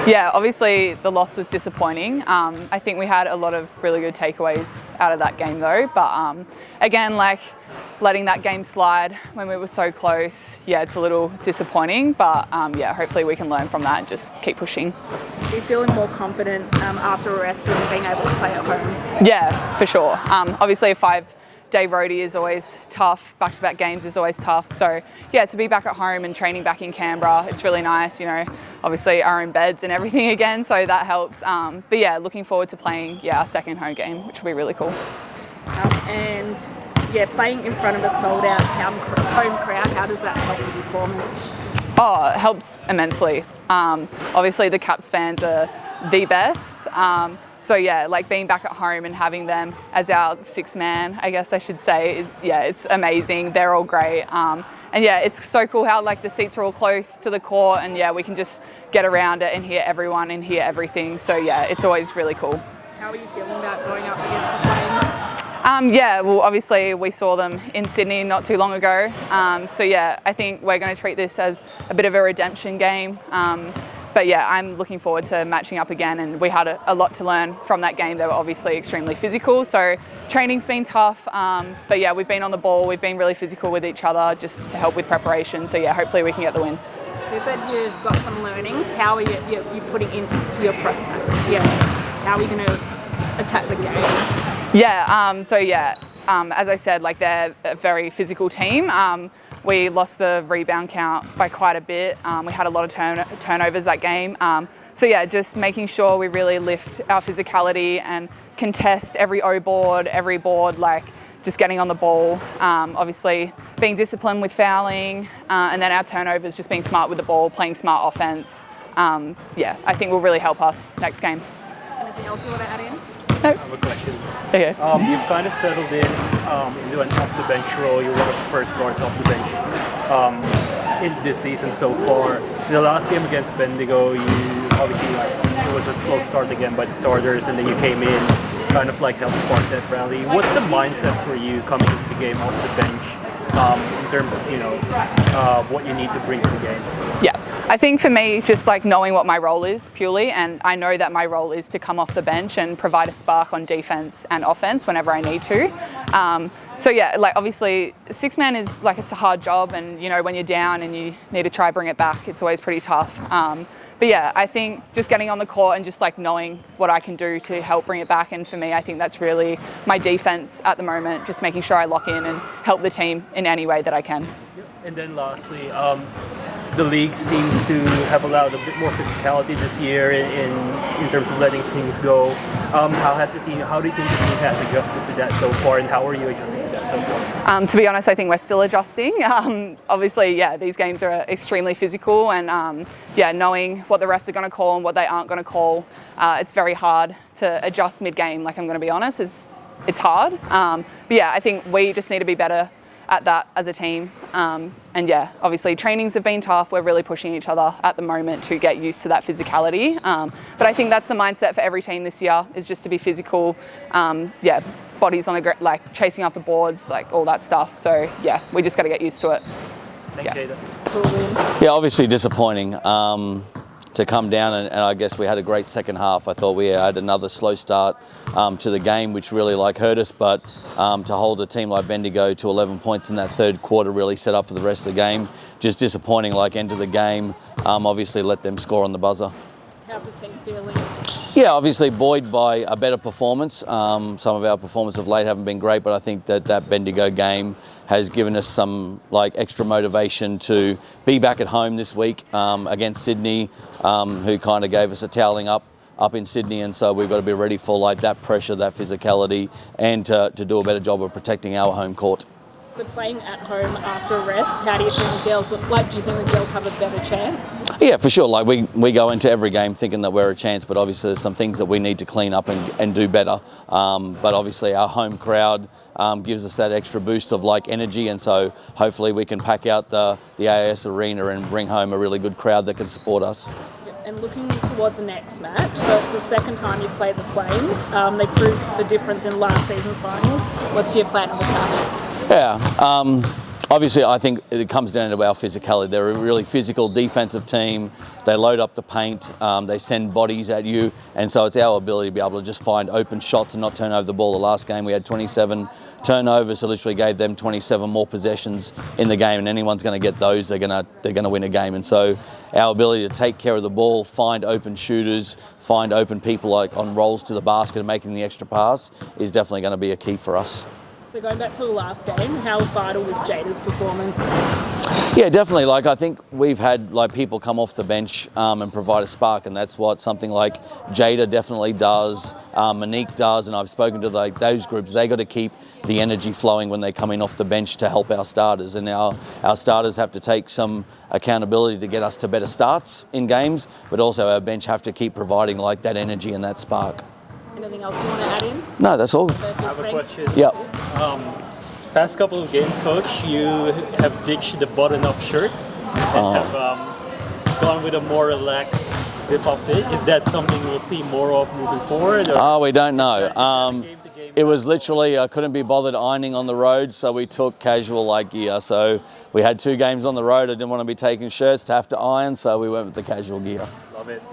Yeah, obviously the loss was disappointing. I think we had a lot of really good takeaways out of that game though, but again, like letting that game slide when we were so close, yeah, it's a little disappointing, but yeah, hopefully we can learn from that and just keep pushing. Are you feeling more confident after a rest and being able to play at home? Yeah, for sure. Obviously a 5-day roadie is always tough, back-to-back games is always tough, so yeah, to be back at home and training back in Canberra, it's really nice, you know, obviously our own beds and everything again, so that helps, but yeah, looking forward to playing our second home game, which will be really cool. And yeah, playing in front of a sold-out home crowd, how does that help with performance? Oh, it helps immensely. Obviously the Caps fans are the best. So yeah, like being back at home and having them as our sixth man, I guess I should say, is, yeah, it's amazing. They're all great. And yeah, it's so cool how like the seats are all close to the court and yeah, we can just get around it and hear everyone and hear everything. So yeah, it's always really cool. How are you feeling about going up against the Flames? Yeah, well, obviously we saw them in Sydney not too long ago. So yeah, I think we're going to treat this as a bit of a redemption game. But yeah, I'm looking forward to matching up again, and we had a lot to learn from that game. They were obviously extremely physical, so training's been tough. But yeah, we've been on the ball, we've been really physical with each other just to help with preparation. So yeah, hopefully we can get the win. So you said you've got some learnings. How are you putting into your prep? Yeah, how are you going to attack the game? Yeah, as I said, like they're a very physical team. We lost the rebound count by quite a bit. We had a lot of turnovers that game. So yeah, just making sure we really lift our physicality and contest every O-board, every board, like just getting on the ball. Obviously being disciplined with fouling, and then our turnovers, just being smart with the ball, playing smart offense. Yeah, I think will really help us next game. Anything else you want to add in? No. I have a question. Okay. You've kind of settled into an off-the-bench role. You're one of the first guards off the bench in this season so far. In the last game against Bendigo, you obviously it was a slow start again by the starters, and then you came in, kind of like helped spark that rally. What's the mindset for you coming into the game off the bench in terms of what you need to bring to the game? Yeah. I think for me, just like knowing what my role is purely, and I know that my role is to come off the bench and provide a spark on defense and offense whenever I need to. So yeah, like obviously six man is like, it's a hard job, and you know, when you're down and you need to try bring it back, it's always pretty tough. But yeah, I think just getting on the court and just like knowing what I can do to help bring it back. And for me, I think that's really my defense at the moment, just making sure I lock in and help the team in any way that I can. And then lastly, the league seems to have allowed a bit more physicality this year in terms of letting things go. How do you think the team has adjusted to that so far, and how are you adjusting to that so far? To be honest, I think we're still adjusting. Obviously, yeah, these games are extremely physical, and yeah, knowing what the refs are going to call and what they aren't going to call, it's very hard to adjust mid-game. Like I'm going to be honest, it's hard. But yeah, I think we just need to be better at that as a team. And yeah, obviously trainings have been tough. We're really pushing each other at the moment to get used to that physicality. But I think that's the mindset for every team this year, is just to be physical. Yeah, bodies on the like chasing after boards, like all that stuff. So yeah, we just got to get used to it. Thanks, Jayda. Yeah, obviously disappointing to come down, and I guess we had a great second half. I thought we had another slow start to the game, which really hurt us, but to hold a team like Bendigo to 11 points in that third quarter really set up for the rest of the game. Just disappointing end of the game. Obviously let them score on the buzzer. How's the team feeling? Yeah, obviously buoyed by a better performance. Some of our performances of late haven't been great, but I think that Bendigo game has given us some extra motivation to be back at home this week against Sydney, who kind of gave us a toweling up in Sydney, and so we've got to be ready for that pressure, that physicality, and to do a better job of protecting our home court. So playing at home after a rest, how do you think the girls, do you think the girls have a better chance? Yeah, for sure. We go into every game thinking that we're a chance, but obviously there's some things that we need to clean up and do better. But obviously our home crowd gives us that extra boost of energy, and so hopefully we can pack out the AIS arena and bring home a really good crowd that can support us. And looking towards the next match, so it's the second time you've played the Flames. They proved the difference in last season finals. What's your plan of attack? Yeah, Obviously, I think it comes down to our physicality. They're a really physical defensive team. They load up the paint, they send bodies at you, and so it's our ability to be able to just find open shots and not turn over the ball. The last game we had 27 turnovers, so literally gave them 27 more possessions in the game, and anyone's going to get those, they're going to win a game. And so our ability to take care of the ball, find open shooters, find open people like on rolls to the basket and making the extra pass is definitely going to be a key for us. So going back to the last game, how vital was Jayda's performance? Yeah, definitely. Like I think we've had like people come off the bench and provide a spark, and that's what something like Jayda definitely does, Monique does, and I've spoken to like those groups. They got to keep the energy flowing when they come in off the bench to help our starters, and our starters have to take some accountability to get us to better starts in games, but also our bench have to keep providing like that energy and that spark. Anything else you want to add in? No, that's all. I have a question. Yep. Past couple of games, Coach, you have ditched the button-up shirt and have gone with a more relaxed zip-up fit. Is that something we'll see more of moving forward? Or? Oh, we don't know. It was literally, I couldn't be bothered ironing on the road, so we took casual like gear. So we had 2 games on the road. I didn't want to be taking shirts to have to iron, so we went with the casual gear. Love it.